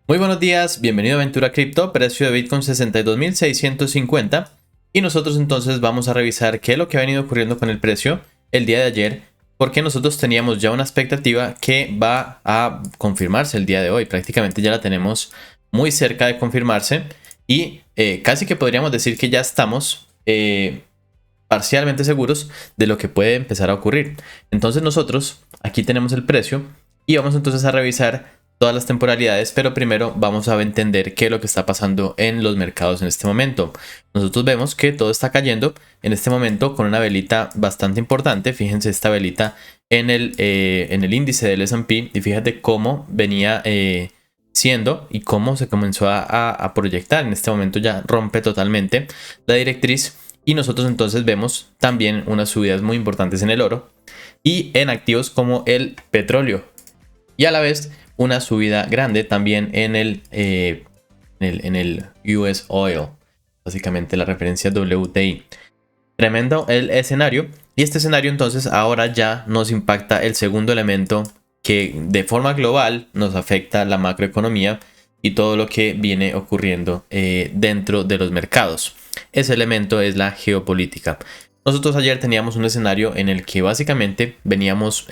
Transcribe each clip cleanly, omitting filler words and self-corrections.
Muy buenos días, bienvenido a Aventura Cripto, precio de Bitcoin 62.650 y nosotros entonces vamos a revisar qué es lo que ha venido ocurriendo con el precio el día de ayer, porque nosotros teníamos ya una expectativa que va a confirmarse el día de hoy, prácticamente ya la tenemos muy cerca de confirmarse y casi que podríamos decir que ya estamos parcialmente seguros de lo que puede empezar a ocurrir. Entonces nosotros aquí tenemos el precio y vamos entonces a revisar todas las temporalidades, pero primero vamos a entender qué es lo que está pasando en los mercados en este momento. Nosotros vemos que todo está cayendo en este momento con una velita bastante importante. Fíjense esta velita en el índice del S&P y fíjate cómo venía siendo y cómo se comenzó a proyectar. En este momento ya rompe totalmente la directriz y nosotros entonces vemos también unas subidas muy importantes en el oro y en activos como el petróleo, y a la vez una subida grande también en el US Oil, básicamente la referencia WTI. Tremendo el escenario, y este escenario entonces ahora ya nos impacta el segundo elemento que de forma global nos afecta la macroeconomía y todo lo que viene ocurriendo dentro de los mercados. Ese elemento es la geopolítica. Nosotros ayer teníamos un escenario en el que básicamente veníamos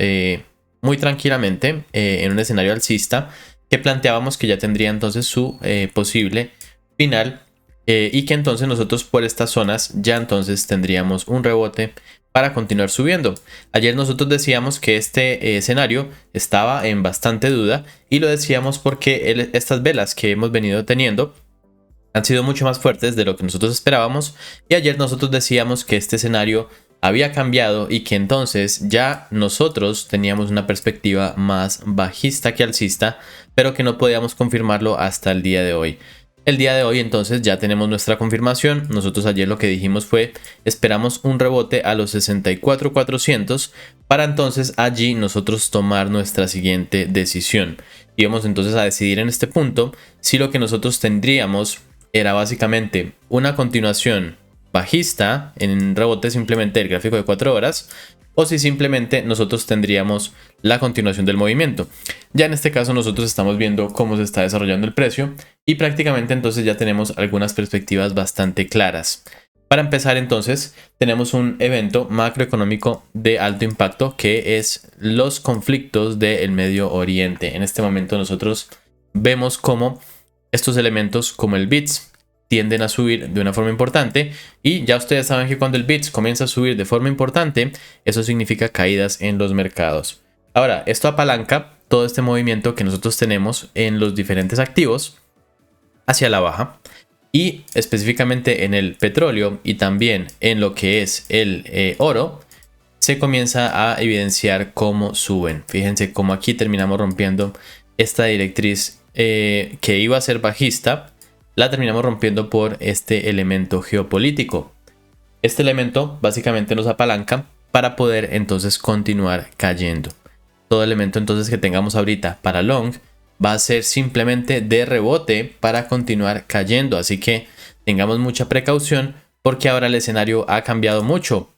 muy tranquilamente en un escenario alcista que planteábamos que ya tendría entonces su posible final y que entonces nosotros por estas zonas ya entonces tendríamos un rebote para continuar subiendo. Ayer nosotros decíamos que este escenario estaba en bastante duda y lo decíamos porque estas velas que hemos venido teniendo han sido mucho más fuertes de lo que nosotros esperábamos, y ayer nosotros decíamos que este escenario había cambiado y que entonces ya nosotros teníamos una perspectiva más bajista que alcista, pero que no podíamos confirmarlo hasta el día de hoy. El día de hoy entonces ya tenemos nuestra confirmación. Nosotros ayer lo que dijimos fue esperamos un rebote a los 64.400 para entonces allí nosotros tomar nuestra siguiente decisión. Íbamos entonces a decidir en este punto si lo que nosotros tendríamos era básicamente una continuación bajista en rebote simplemente del gráfico de 4 horas, o si simplemente nosotros tendríamos la continuación del movimiento. Ya en este caso nosotros estamos viendo cómo se está desarrollando el precio y prácticamente entonces ya tenemos algunas perspectivas bastante claras. Para empezar entonces tenemos un evento macroeconómico de alto impacto que es los conflictos del Medio Oriente. En este momento nosotros vemos cómo estos elementos como el BITS tienden a subir de una forma importante, y ya ustedes saben que cuando el BITS comienza a subir de forma importante, eso significa caídas en los mercados. Ahora, esto apalanca todo este movimiento que nosotros tenemos en los diferentes activos hacia la baja, y específicamente en el petróleo y también en lo que es el oro, se comienza a evidenciar cómo suben. Fíjense cómo aquí terminamos rompiendo esta directriz que iba a ser bajista, la terminamos rompiendo por este elemento geopolítico. Este elemento básicamente nos apalanca para poder entonces continuar cayendo. Todo elemento entonces que tengamos ahorita para long va a ser simplemente de rebote para continuar cayendo, así que tengamos mucha precaución porque ahora el escenario ha cambiado mucho.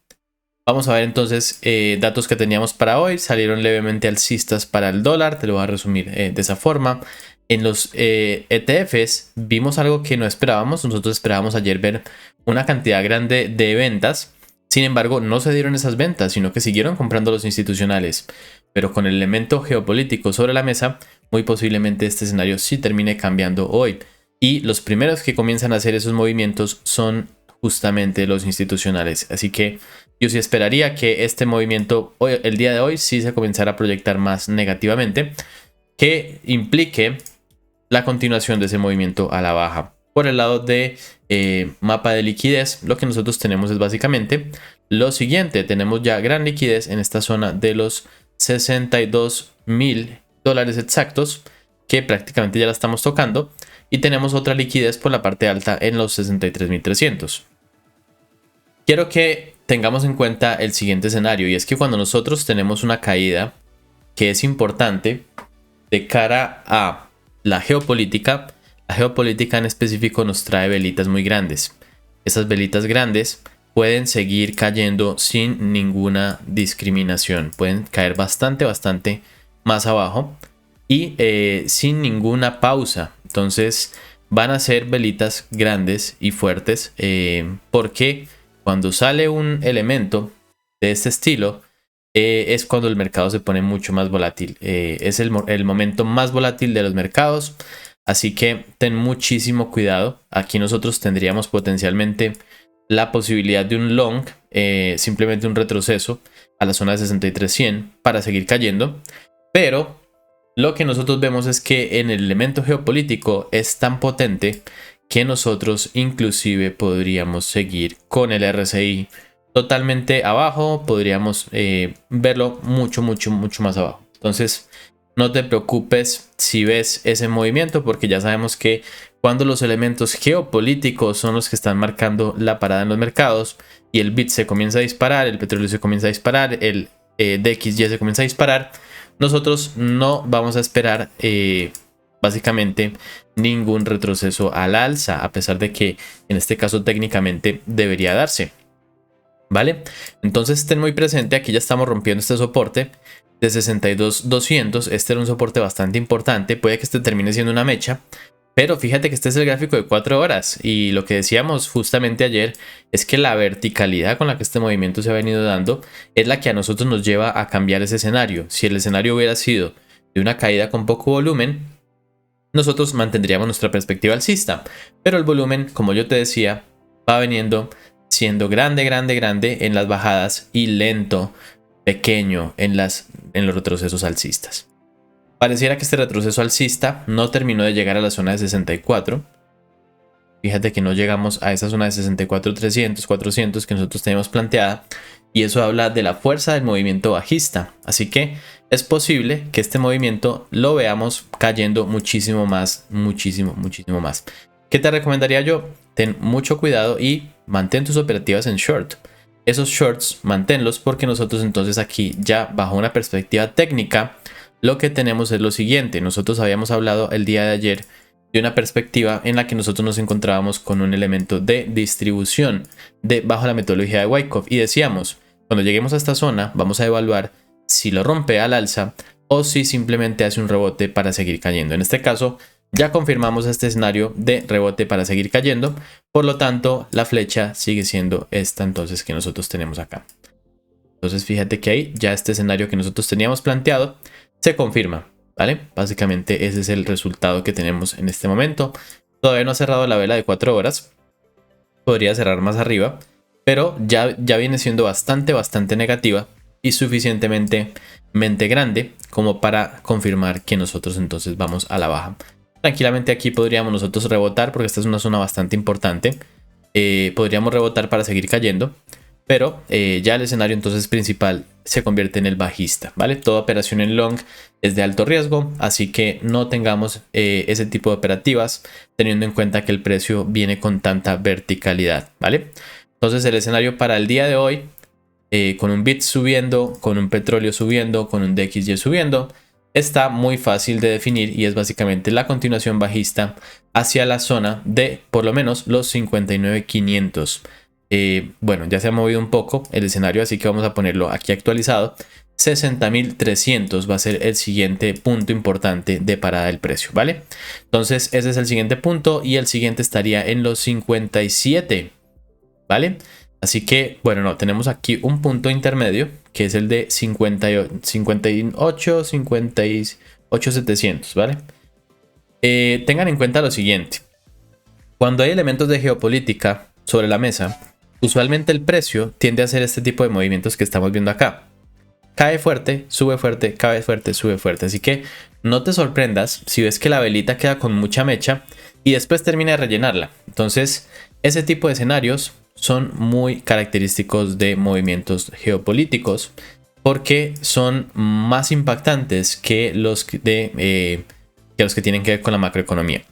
Vamos a ver entonces datos que teníamos para hoy. Salieron levemente alcistas para el dólar, te lo voy a resumir de esa forma. En los ETFs vimos algo que no esperábamos. Nosotros esperábamos ayer ver una cantidad grande de ventas. Sin embargo, no se dieron esas ventas, sino que siguieron comprando los institucionales. Pero con el elemento geopolítico sobre la mesa, muy posiblemente este escenario sí termine cambiando hoy. Y los primeros que comienzan a hacer esos movimientos son justamente los institucionales. Así que yo sí esperaría que este movimiento hoy, el día de hoy, sí se comenzara a proyectar más negativamente, que implique la continuación de ese movimiento a la baja. Por el lado de mapa de liquidez, lo que nosotros tenemos es básicamente lo siguiente. Tenemos ya gran liquidez en esta zona de los $62.000 exactos, que prácticamente ya la estamos tocando, y tenemos otra liquidez por la parte alta en los 63.300. Quiero que tengamos en cuenta el siguiente escenario, y es que cuando nosotros tenemos una caída que es importante de cara a la geopolítica en específico nos trae velitas muy grandes. Esas velitas grandes pueden seguir cayendo sin ninguna discriminación. Pueden caer bastante más abajo y sin ninguna pausa Entonces van a ser velitas grandes y fuertes, porque cuando sale un elemento de este estilo, es cuando el mercado se pone mucho más volátil. Es el momento más volátil de los mercados. Así que ten muchísimo cuidado. Aquí nosotros tendríamos potencialmente la posibilidad de un long, simplemente un retroceso a la zona de 63.100 para seguir cayendo. Pero lo que nosotros vemos es que en el elemento geopolítico es tan potente que nosotros inclusive podríamos seguir con el RSI totalmente abajo, podríamos verlo mucho más abajo. Entonces no te preocupes si ves ese movimiento, porque ya sabemos que cuando los elementos geopolíticos son los que están marcando la parada en los mercados y el BIT se comienza a disparar, el petróleo se comienza a disparar, el DXY se comienza a disparar, nosotros no vamos a esperar básicamente ningún retroceso al alza, a pesar de que en este caso técnicamente debería darse. ¿Vale? Entonces estén muy presente, aquí ya estamos rompiendo este soporte de 62.200, este era un soporte bastante importante, puede que este termine siendo una mecha, pero fíjate que este es el gráfico de 4 horas y lo que decíamos justamente ayer es que la verticalidad con la que este movimiento se ha venido dando es la que a nosotros nos lleva a cambiar ese escenario. Si el escenario hubiera sido de una caída con poco volumen, nosotros mantendríamos nuestra perspectiva alcista, pero el volumen, como yo te decía, va veniendo siendo grande en las bajadas y lento, pequeño en los retrocesos alcistas. Pareciera que este retroceso alcista no terminó de llegar a la zona de 64. Fíjate que no llegamos a esa zona de 64.300, 400 que nosotros teníamos planteada, y eso habla de la fuerza del movimiento bajista. Así que es posible que este movimiento lo veamos cayendo muchísimo más. ¿Qué te recomendaría yo? Ten mucho cuidado y mantén tus operativas en short. Esos shorts manténlos, porque nosotros entonces aquí ya bajo una perspectiva técnica lo que tenemos es lo siguiente. Nosotros habíamos hablado el día de ayer de una perspectiva en la que nosotros nos encontrábamos con un elemento de distribución bajo la metodología de Wyckoff, y decíamos, cuando lleguemos a esta zona vamos a evaluar si lo rompe al alza o si simplemente hace un rebote para seguir cayendo. En este caso ya confirmamos este escenario de rebote para seguir cayendo, por lo tanto la flecha sigue siendo esta entonces que nosotros tenemos acá. Entonces fíjate que ahí ya este escenario que nosotros teníamos planteado se confirma, ¿vale? Básicamente ese es el resultado que tenemos en este momento. Todavía no ha cerrado la vela de 4 horas, podría cerrar más arriba, pero ya viene siendo bastante negativa y suficientemente grande como para confirmar que nosotros entonces vamos a la baja. Tranquilamente aquí podríamos nosotros rebotar, porque esta es una zona bastante importante. Podríamos rebotar para seguir cayendo, pero ya el escenario entonces principal se convierte en el bajista, ¿vale? Toda operación en long es de alto riesgo, así que no tengamos ese tipo de operativas teniendo en cuenta que el precio viene con tanta verticalidad, ¿vale? Entonces el escenario para el día de hoy, con un BIT subiendo, con un petróleo subiendo, con un DXY subiendo, está muy fácil de definir y es básicamente la continuación bajista hacia la zona de por lo menos los 59.500. Bueno, ya se ha movido un poco el escenario, así que vamos a ponerlo aquí actualizado. 60.300 va a ser el siguiente punto importante de parada del precio, ¿vale? Entonces ese es el siguiente punto y el siguiente estaría en los 57, ¿vale? Así que, bueno, no, tenemos aquí un punto intermedio que es el de 58.700, ¿vale? Tengan en cuenta lo siguiente. Cuando hay elementos de geopolítica sobre la mesa, usualmente el precio tiende a hacer este tipo de movimientos que estamos viendo acá. Cae fuerte, sube fuerte, cae fuerte, sube fuerte. Así que no te sorprendas si ves que la velita queda con mucha mecha y después termina de rellenarla. Entonces, ese tipo de escenarios son muy característicos de movimientos geopolíticos, porque son más impactantes que los que tienen que ver con la macroeconomía.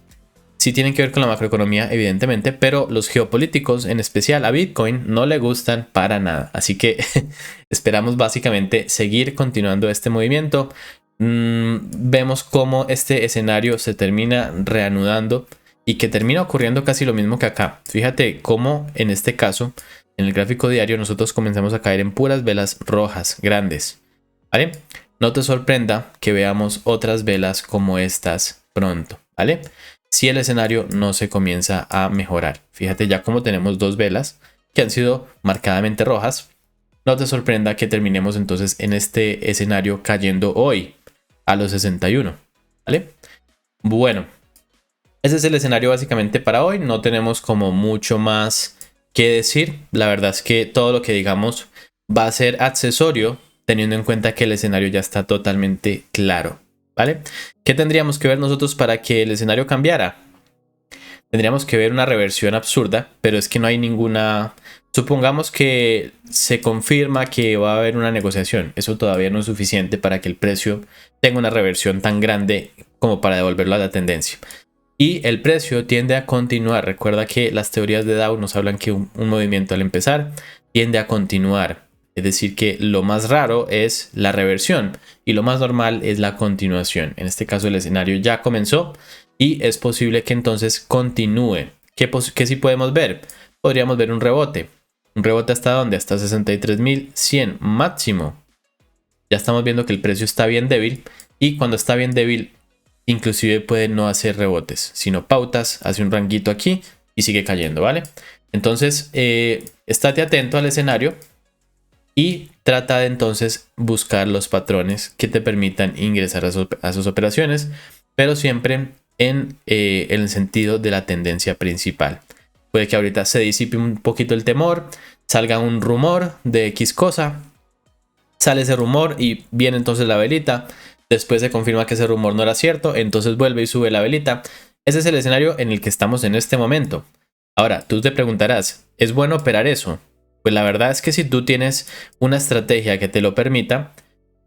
Sí tienen que ver con la macroeconomía, evidentemente, pero los geopolíticos, en especial a Bitcoin, no le gustan para nada. Así que esperamos básicamente seguir continuando este movimiento. Vemos cómo este escenario se termina reanudando y que termina ocurriendo casi lo mismo que acá. Fíjate cómo en este caso, en el gráfico diario, nosotros comenzamos a caer en puras velas rojas grandes, ¿vale? No te sorprenda que veamos otras velas como estas pronto, ¿vale? si el escenario no se comienza a mejorar. Fíjate ya como tenemos dos velas que han sido marcadamente rojas. No te sorprenda que terminemos entonces en este escenario cayendo hoy a los 61, ¿vale? Bueno, ese es el escenario básicamente para hoy. No tenemos como mucho más que decir. La verdad es que todo lo que digamos va a ser accesorio, teniendo en cuenta que el escenario ya está totalmente claro, ¿vale? ¿Qué tendríamos que ver nosotros para que el escenario cambiara? Tendríamos que ver una reversión absurda, pero es que no hay ninguna... Supongamos que se confirma que va a haber una negociación. Eso todavía no es suficiente para que el precio tenga una reversión tan grande como para devolverlo a la tendencia. Y el precio tiende a continuar. Recuerda que las teorías de Dow nos hablan que un movimiento al empezar tiende a continuar. Es decir, que lo más raro es la reversión y lo más normal es la continuación. En este caso el escenario ya comenzó y es posible que entonces continúe. ¿Qué sí podemos ver? Podríamos ver un rebote. ¿Un rebote hasta dónde? Hasta 63.100 máximo. Ya estamos viendo que el precio está bien débil y cuando está bien débil inclusive puede no hacer rebotes, sino pautas, hace un ranguito aquí y sigue cayendo, ¿vale? Entonces, estate atento al escenario y trata de entonces buscar los patrones que te permitan ingresar a sus operaciones, pero siempre en el sentido de la tendencia principal. Puede que ahorita se disipe un poquito el temor, salga un rumor de X cosa, sale ese rumor y viene entonces la velita. Después se confirma que ese rumor no era cierto, entonces vuelve y sube la velita. Ese es el escenario en el que estamos en este momento. Ahora, tú te preguntarás, ¿es bueno operar eso? Pues la verdad es que si tú tienes una estrategia que te lo permita,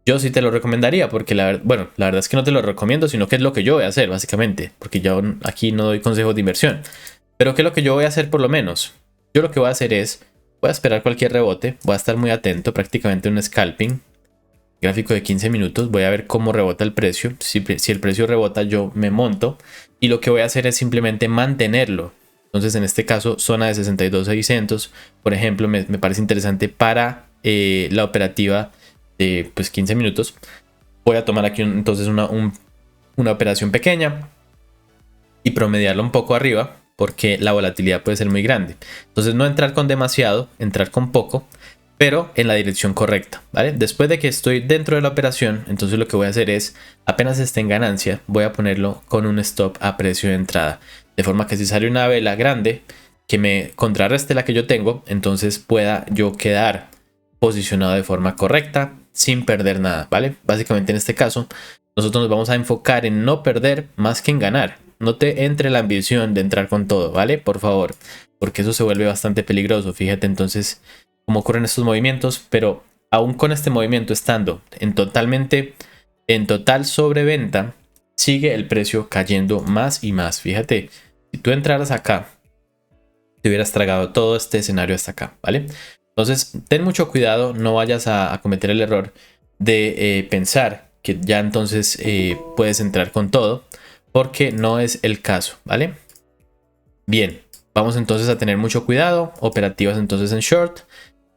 yo sí te lo recomendaría, porque la verdad es que no te lo recomiendo, sino que es lo que yo voy a hacer, básicamente, porque yo aquí no doy consejos de inversión. Pero ¿qué es lo que yo voy a hacer por lo menos? Yo lo que voy a hacer es, voy a esperar cualquier rebote, voy a estar muy atento, prácticamente un scalping. Gráfico de 15 minutos, voy a ver cómo rebota el precio. Si el precio rebota, yo me monto y lo que voy a hacer es simplemente mantenerlo. Entonces, en este caso, zona de 62.600, por ejemplo, me parece interesante para la operativa de 15 minutos. Voy a tomar aquí entonces una operación pequeña y promediarla un poco arriba porque la volatilidad puede ser muy grande. Entonces, no entrar con demasiado, entrar con poco, pero en la dirección correcta, ¿vale? Después de que estoy dentro de la operación, entonces lo que voy a hacer es, apenas esté en ganancia, voy a ponerlo con un stop a precio de entrada. De forma que si sale una vela grande que me contrarreste la que yo tengo, entonces pueda yo quedar posicionado de forma correcta sin perder nada, ¿vale? Básicamente en este caso, nosotros nos vamos a enfocar en no perder más que en ganar. No te entre la ambición de entrar con todo, ¿vale? Por favor, porque eso se vuelve bastante peligroso. Fíjate entonces cómo ocurren estos movimientos, pero aún con este movimiento estando en total sobreventa, sigue el precio cayendo más y más. Fíjate, si tú entraras acá, te hubieras tragado todo este escenario hasta acá, ¿vale? Entonces, ten mucho cuidado, no vayas a cometer el error de pensar que ya entonces puedes entrar con todo, porque no es el caso, ¿vale? Bien, vamos entonces a tener mucho cuidado, operativas entonces en short.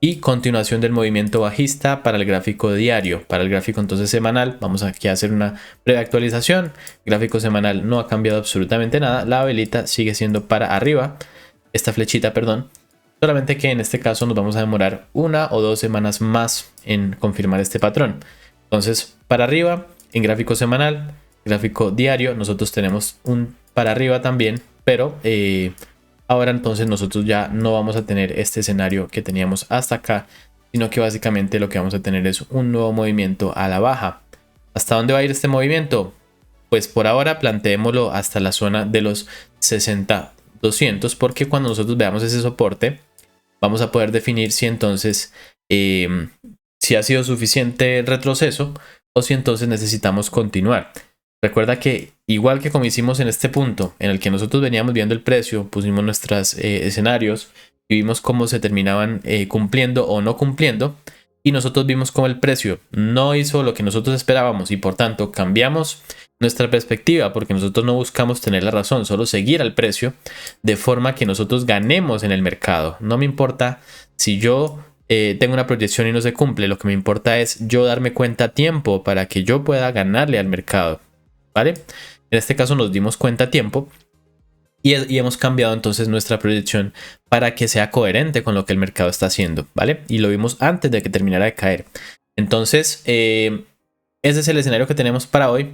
Y continuación del movimiento bajista para el gráfico diario. Para el gráfico entonces semanal, vamos aquí a hacer una breve actualización. Gráfico semanal no ha cambiado absolutamente nada. La velita sigue siendo para arriba. Esta flechita, perdón. Solamente que en este caso nos vamos a demorar 1 o 2 semanas más en confirmar este patrón. Entonces, para arriba en gráfico semanal, gráfico diario, nosotros tenemos un para arriba también, pero ahora entonces nosotros ya no vamos a tener este escenario que teníamos hasta acá, sino que básicamente lo que vamos a tener es un nuevo movimiento a la baja. ¿Hasta dónde va a ir este movimiento? Pues por ahora planteémoslo hasta la zona de los 60.200, porque cuando nosotros veamos ese soporte, vamos a poder definir si entonces si ha sido suficiente el retroceso o si entonces necesitamos continuar. Recuerda que igual que como hicimos en este punto en el que nosotros veníamos viendo el precio, pusimos nuestros escenarios y vimos cómo se terminaban cumpliendo o no cumpliendo, y nosotros vimos cómo el precio no hizo lo que nosotros esperábamos y por tanto cambiamos nuestra perspectiva porque nosotros no buscamos tener la razón, solo seguir al precio de forma que nosotros ganemos en el mercado. No me importa si yo tengo una proyección y no se cumple, lo que me importa es yo darme cuenta a tiempo para que yo pueda ganarle al mercado, ¿vale? En este caso nos dimos cuenta a tiempo y hemos cambiado entonces nuestra proyección para que sea coherente con lo que el mercado está haciendo, ¿vale? Y lo vimos antes de que terminara de caer. Entonces, ese es el escenario que tenemos para hoy,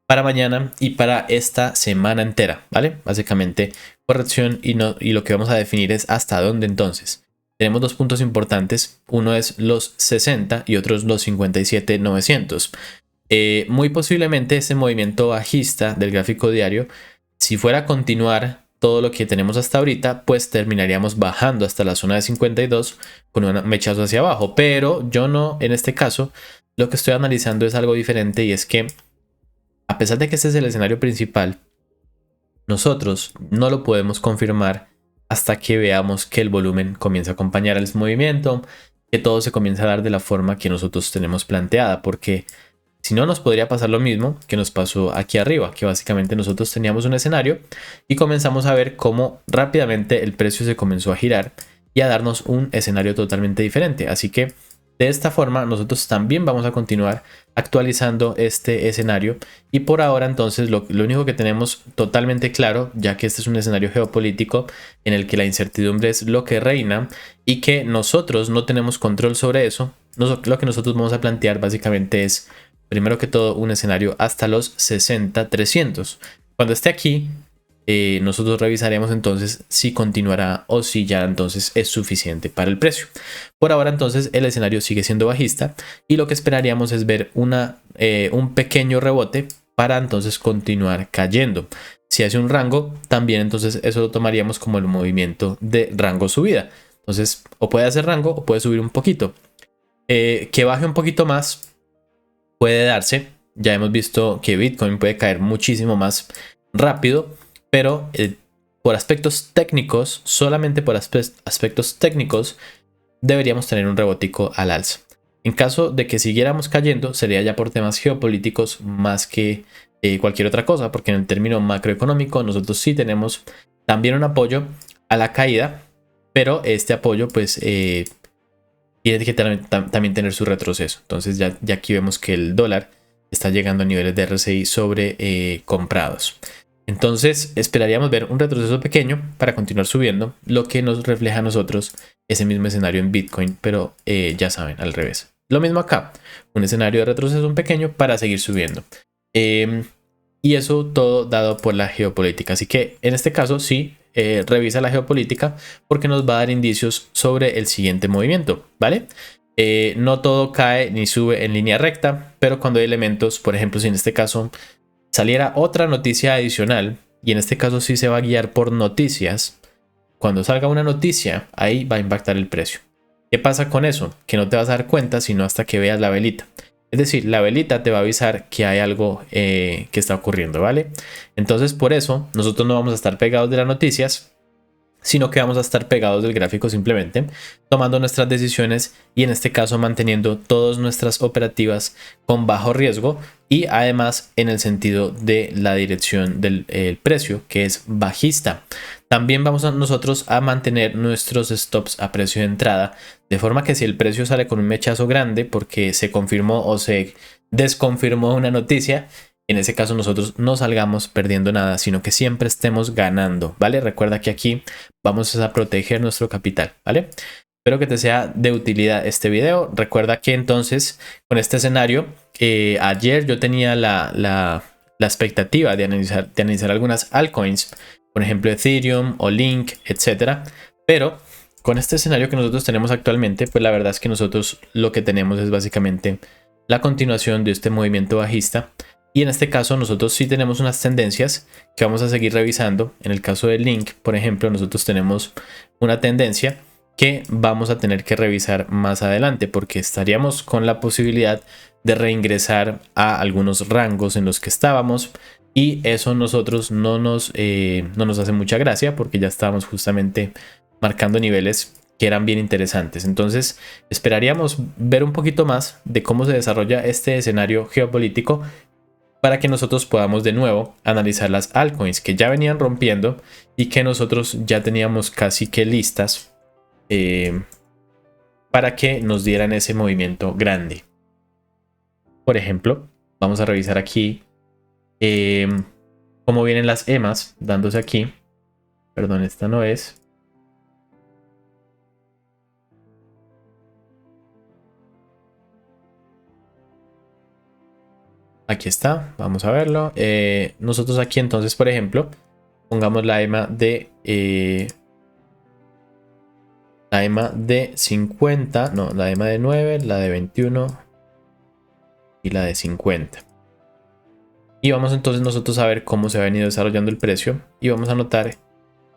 para mañana y para esta semana entera, ¿vale? Básicamente corrección y lo que vamos a definir es hasta dónde entonces. Tenemos dos puntos importantes, uno es los 60 y otro es los 57,900. Muy posiblemente este movimiento bajista del gráfico diario, si fuera a continuar todo lo que tenemos hasta ahorita, pues terminaríamos bajando hasta la zona de 52 con un mechazo hacia abajo. Pero yo no, en este caso, lo que estoy analizando es algo diferente, y es que a pesar de que este es el escenario principal, nosotros no lo podemos confirmar hasta que veamos que el volumen comienza a acompañar el movimiento, que todo se comienza a dar de la forma que nosotros tenemos planteada, porque si no, nos podría pasar lo mismo que nos pasó aquí arriba, que básicamente nosotros teníamos un escenario y comenzamos a ver cómo rápidamente el precio se comenzó a girar y a darnos un escenario totalmente diferente. Así que de esta forma nosotros también vamos a continuar actualizando este escenario, y por ahora entonces lo único que tenemos totalmente claro, ya que este es un escenario geopolítico en el que la incertidumbre es lo que reina y que nosotros no tenemos control sobre eso, lo que nosotros vamos a plantear básicamente es, primero que todo, un escenario hasta los 60,300. Cuando esté aquí, nosotros revisaremos entonces si continuará o si ya entonces es suficiente para el precio. Por ahora entonces el escenario sigue siendo bajista y lo que esperaríamos es ver un pequeño rebote para entonces continuar cayendo. Si hace un rango, también entonces eso lo tomaríamos como el movimiento de rango subida. Entonces o puede hacer rango o puede subir un poquito. Que baje un poquito más puede darse. Ya hemos visto que Bitcoin puede caer muchísimo más rápido, pero por aspectos técnicos, solamente por aspectos técnicos, deberíamos tener un rebotico al alza. En caso de que siguiéramos cayendo, sería ya por temas geopolíticos más que cualquier otra cosa, porque en el término macroeconómico nosotros sí tenemos también un apoyo a la caída, pero este apoyo pues tiene que también tener su retroceso. Entonces ya aquí vemos que el dólar está llegando a niveles de RSI sobre comprados. Entonces esperaríamos ver un retroceso pequeño para continuar subiendo, lo que nos refleja a nosotros ese mismo escenario en Bitcoin, pero ya saben, al revés. Lo mismo acá, un escenario de retroceso pequeño para seguir subiendo. Y eso todo dado por la geopolítica. Así que en este caso sí, revisa la geopolítica porque nos va a dar indicios sobre el siguiente movimiento, ¿vale? No todo cae ni sube en línea recta, pero cuando hay elementos, por ejemplo, si en este caso saliera otra noticia adicional, y en este caso sí se va a guiar por noticias, cuando salga una noticia, ahí va a impactar el precio. ¿Qué pasa con eso? Que no te vas a dar cuenta sino hasta que veas la velita. Es decir, la velita te va a avisar que hay algo que está ocurriendo, ¿vale? Entonces, por eso, nosotros no vamos a estar pegados de las noticias, sino que vamos a estar pegados del gráfico simplemente, tomando nuestras decisiones y en este caso manteniendo todas nuestras operativas con bajo riesgo y además en el sentido de la dirección del precio, que es bajista. También vamos nosotros a mantener nuestros stops a precio de entrada, de forma que si el precio sale con un mechazo grande porque se confirmó o se desconfirmó una noticia, en ese caso nosotros no salgamos perdiendo nada, sino que siempre estemos ganando, ¿vale? Recuerda que aquí vamos a proteger nuestro capital, ¿vale? Espero que te sea de utilidad este video. Recuerda que entonces con este escenario, ayer yo tenía la expectativa de analizar algunas altcoins, por ejemplo Ethereum o Link, etcétera, pero con este escenario que nosotros tenemos actualmente, pues la verdad es que nosotros lo que tenemos es básicamente la continuación de este movimiento bajista. Y en este caso nosotros sí tenemos unas tendencias que vamos a seguir revisando. En el caso del Link, por ejemplo, nosotros tenemos una tendencia que vamos a tener que revisar más adelante, porque estaríamos con la posibilidad de reingresar a algunos rangos en los que estábamos, y eso nosotros no nos hace mucha gracia porque ya estábamos justamente marcando niveles que eran bien interesantes. Entonces esperaríamos ver un poquito más de cómo se desarrolla este escenario geopolítico para que nosotros podamos de nuevo analizar las altcoins que ya venían rompiendo y que nosotros ya teníamos casi que listas para que nos dieran ese movimiento grande. Por ejemplo, vamos a revisar aquí cómo vienen las EMAs dándose aquí. Perdón, esta no es. Aquí está, vamos a verlo. Nosotros aquí entonces, por ejemplo, pongamos la EMA de 50, no, la EMA de 9, la de 21 y la de 50. Y vamos entonces nosotros a ver cómo se ha venido desarrollando el precio y vamos a notar,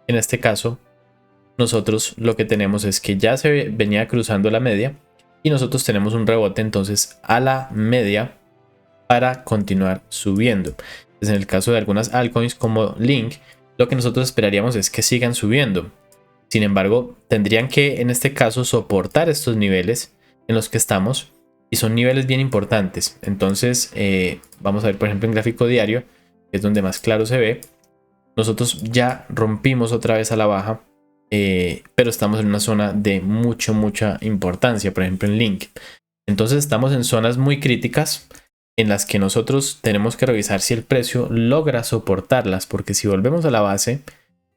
en este caso, nosotros lo que tenemos es que ya se venía cruzando la media y nosotros tenemos un rebote entonces a la media para continuar subiendo. Entonces, en el caso de algunas altcoins como Link, lo que nosotros esperaríamos es que sigan subiendo. Sin embargo, tendrían que en este caso soportar estos niveles en los que estamos y son niveles bien importantes. Entonces vamos a ver por ejemplo en gráfico diario, que es donde más claro se ve. Nosotros ya rompimos otra vez a la baja, pero estamos en una zona de mucha importancia, por ejemplo en Link. Entonces estamos en zonas muy críticas en las que nosotros tenemos que revisar si el precio logra soportarlas, porque si volvemos a la base,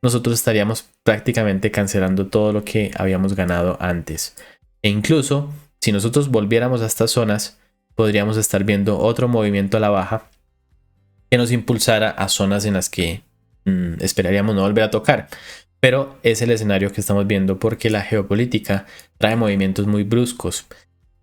nosotros estaríamos prácticamente cancelando todo lo que habíamos ganado antes. E incluso, si nosotros volviéramos a estas zonas, podríamos estar viendo otro movimiento a la baja que nos impulsara a zonas en las que esperaríamos no volver a tocar. Pero es el escenario que estamos viendo porque la geopolítica trae movimientos muy bruscos.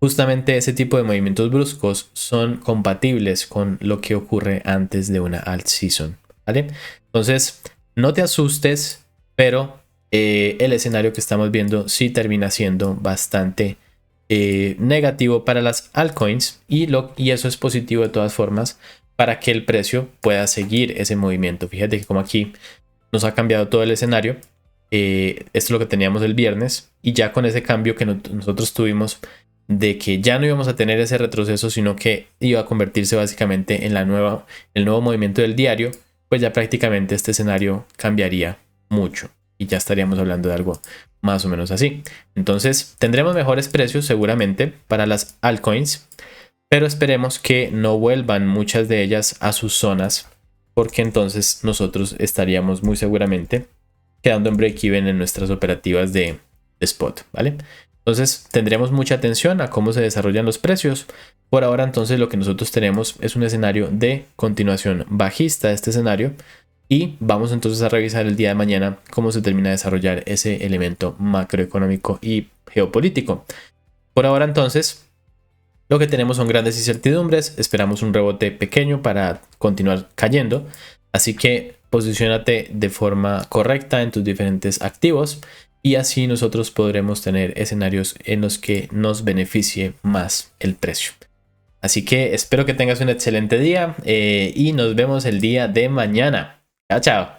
Justamente ese tipo de movimientos bruscos son compatibles con lo que ocurre antes de una alt season, ¿vale? Entonces, no te asustes, pero el escenario que estamos viendo sí termina siendo bastante negativo para las altcoins y eso es positivo de todas formas para que el precio pueda seguir ese movimiento. Fíjate que como aquí nos ha cambiado todo el escenario. Esto es lo que teníamos el viernes y ya con ese cambio que nosotros tuvimos de que ya no íbamos a tener ese retroceso, sino que iba a convertirse básicamente en el nuevo movimiento del diario, pues ya prácticamente este escenario cambiaría mucho y ya estaríamos hablando de algo más o menos así. Entonces tendremos mejores precios seguramente para las altcoins, pero esperemos que no vuelvan muchas de ellas a sus zonas, porque entonces nosotros estaríamos muy seguramente quedando en break-even en nuestras operativas de spot, ¿vale? Entonces tendremos mucha atención a cómo se desarrollan los precios. Por ahora entonces lo que nosotros tenemos es un escenario de continuación bajista de este escenario y vamos entonces a revisar el día de mañana cómo se termina de desarrollar ese elemento macroeconómico y geopolítico. Por ahora entonces lo que tenemos son grandes incertidumbres, esperamos un rebote pequeño para continuar cayendo, así que posiciónate de forma correcta en tus diferentes activos y así nosotros podremos tener escenarios en los que nos beneficie más el precio. Así que espero que tengas un excelente día y nos vemos el día de mañana. Chao, chao.